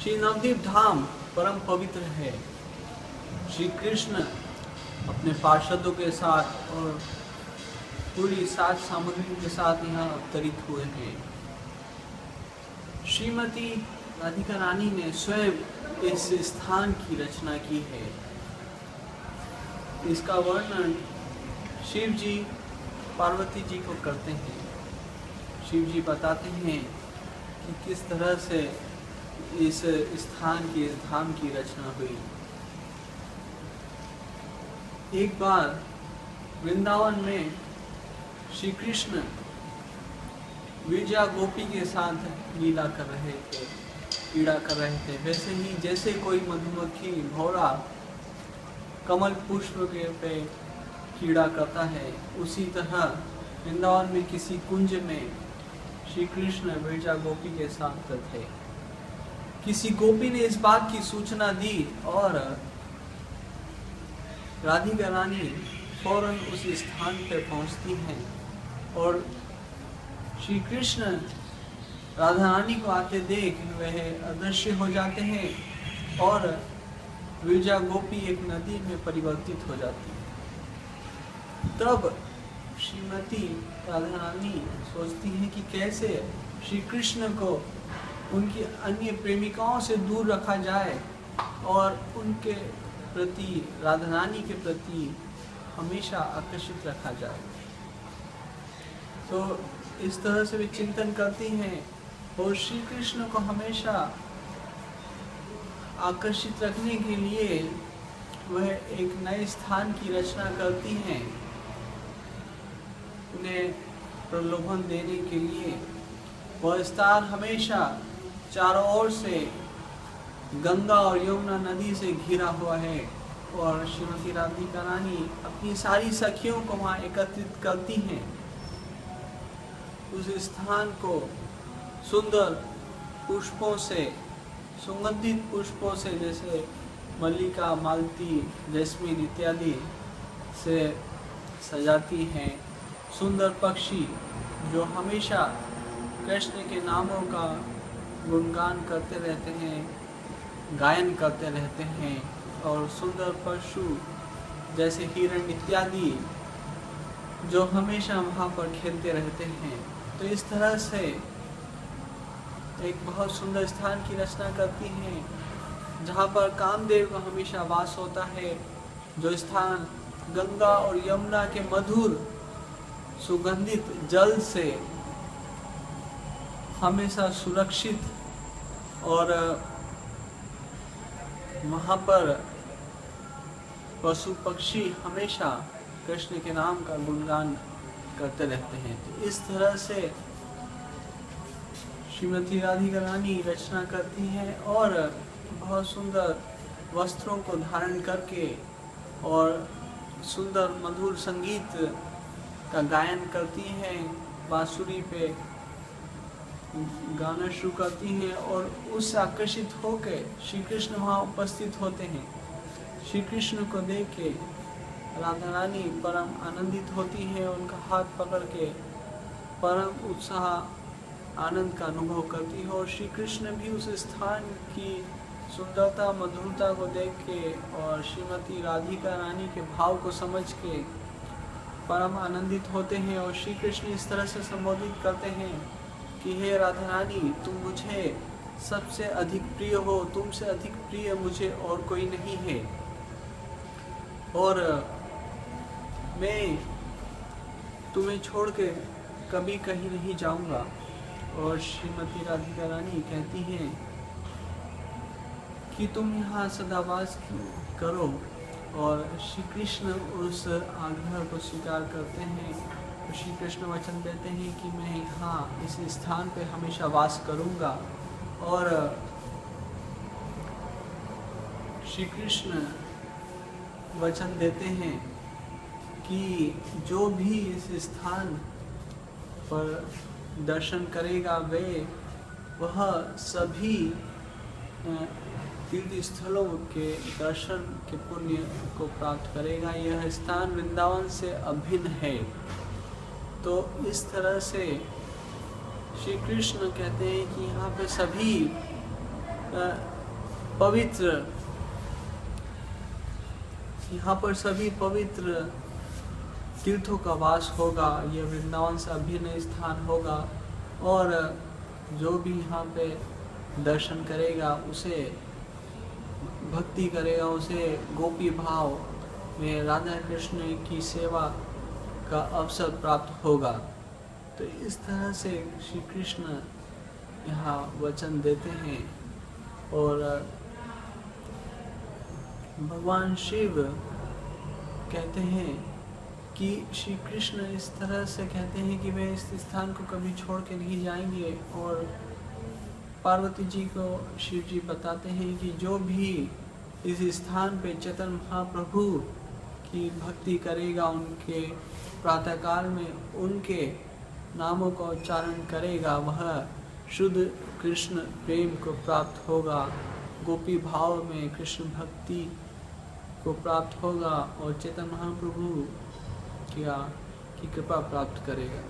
श्री नवद्वीप धाम परम पवित्र है। श्री कृष्ण अपने पार्षदों के साथ और पूरी साज सामग्री के साथ यहाँ अवतरित हुए हैं। श्रीमती राधिका रानी ने स्वयं इस स्थान की रचना की है। इसका वर्णन शिव जी पार्वती जी को करते हैं। शिव जी बताते हैं कि किस तरह से इस स्थान की, इस धाम की रचना हुई। एक बार वृंदावन में श्री कृष्ण विजया गोपी के साथ लीला कर रहे थे, क्रीड़ा कर रहे थे। वैसे ही जैसे कोई मधुमक्खी भौरा कमल पुष्प के पे क्रीड़ा करता है, उसी तरह वृंदावन में किसी कुंज में श्री कृष्ण विजया गोपी के साथ थे। किसी गोपी ने इस बात की सूचना दी और राधिका रानी फौरन उस स्थान पर पहुंचती हैं और श्री कृष्ण राधा रानी को आते देख वह अदृश्य हो जाते हैं और विजया गोपी एक नदी में परिवर्तित हो जाती है। तब श्रीमती राधा रानी सोचती हैं कि कैसे श्री कृष्ण को उनकी अन्य प्रेमिकाओं से दूर रखा जाए और उनके प्रति, राधा रानी के प्रति हमेशा आकर्षित रखा जाए। तो इस तरह से वे चिंतन करती हैं और श्री कृष्ण को हमेशा आकर्षित रखने के लिए वह एक नए स्थान की रचना करती हैं। उन्हें प्रलोभन देने के लिए वह स्थान हमेशा चारों ओर से गंगा और यमुना नदी से घिरा हुआ है और श्रीमती राधिका रानी अपनी सारी सखियों को वहाँ एकत्रित करती हैं। उस स्थान को सुंदर पुष्पों से, सुगंधित पुष्पों से, जैसे मल्लिका, मालती, जैस्मिन इत्यादि से सजाती हैं। सुंदर पक्षी जो हमेशा कृष्ण के नामों का गुणगान करते रहते हैं, गायन करते रहते हैं, और सुंदर पशु जैसे हिरण इत्यादि जो हमेशा वहाँ पर खेलते रहते हैं। तो इस तरह से एक बहुत सुंदर स्थान की रचना करती हैं जहाँ पर कामदेव का हमेशा वास होता है। जो स्थान गंगा और यमुना के मधुर सुगंधित जल से हमेशा सुरक्षित और वहाँ पर पशु पक्षी हमेशा कृष्ण के नाम का गुणगान करते रहते हैं। तो इस तरह से श्रीमती राधिका रानी रचना करती हैं और बहुत सुंदर वस्त्रों को धारण करके और सुंदर मधुर संगीत का गायन करती हैं। बांसुरी पे गाना शुरू करती हैं और उससे आकर्षित होकर श्री कृष्ण वहाँ उपस्थित होते हैं। श्री कृष्ण को देख के राधा रानी परम आनंदित होती हैं। उनका हाथ पकड़ के परम उत्साह, आनंद का अनुभव करती है और श्री कृष्ण भी उस स्थान की सुंदरता, मधुरता को देख के और श्रीमती राधिका रानी के भाव को समझ के परम आनंदित होते हैं। और श्री कृष्ण इस तरह से संबोधित करते हैं कि हे राधा रानी, तुम मुझे सबसे अधिक प्रिय हो, तुमसे अधिक प्रिय मुझे और कोई नहीं है और मैं तुम्हें छोड़ के कभी कहीं नहीं जाऊंगा। और श्रीमती राधिका रानी कहती हैं कि तुम यहाँ सदावास करो। और श्री कृष्ण उस आग्रह को स्वीकार करते हैं। तो श्री कृष्ण वचन देते हैं कि मैं यहाँ इस स्थान पे हमेशा वास करूँगा। और श्री कृष्ण वचन देते हैं कि जो भी इस स्थान पर दर्शन करेगा वह सभी तीर्थ स्थलों के दर्शन के पुण्य को प्राप्त करेगा। यह स्थान वृंदावन से अभिन्न है। तो इस तरह से श्री कृष्ण कहते हैं कि यहाँ पे सभी पवित्र, यहाँ पर सभी पवित्र तीर्थों का वास होगा। यह वृंदावन से अभिन्न स्थान होगा और जो भी यहाँ पे दर्शन करेगा, उसे भक्ति करेगा, उसे गोपी भाव में राधा कृष्ण की सेवा का अवसर प्राप्त होगा। तो इस तरह से श्री कृष्ण यहाँ वचन देते हैं और भगवान शिव कहते हैं कि श्री कृष्ण इस तरह से कहते हैं कि वे इस स्थान को कभी छोड़ के नहीं जाएंगे। और पार्वती जी को शिव जी बताते हैं कि जो भी इस स्थान पे चैतन्य महाप्रभु की भक्ति करेगा, उनके प्रातःकाल में उनके नामों का उच्चारण करेगा, वह शुद्ध कृष्ण प्रेम को प्राप्त होगा, गोपी भाव में कृष्ण भक्ति को प्राप्त होगा और चैतन्य महाप्रभु की कृपा प्राप्त करेगा।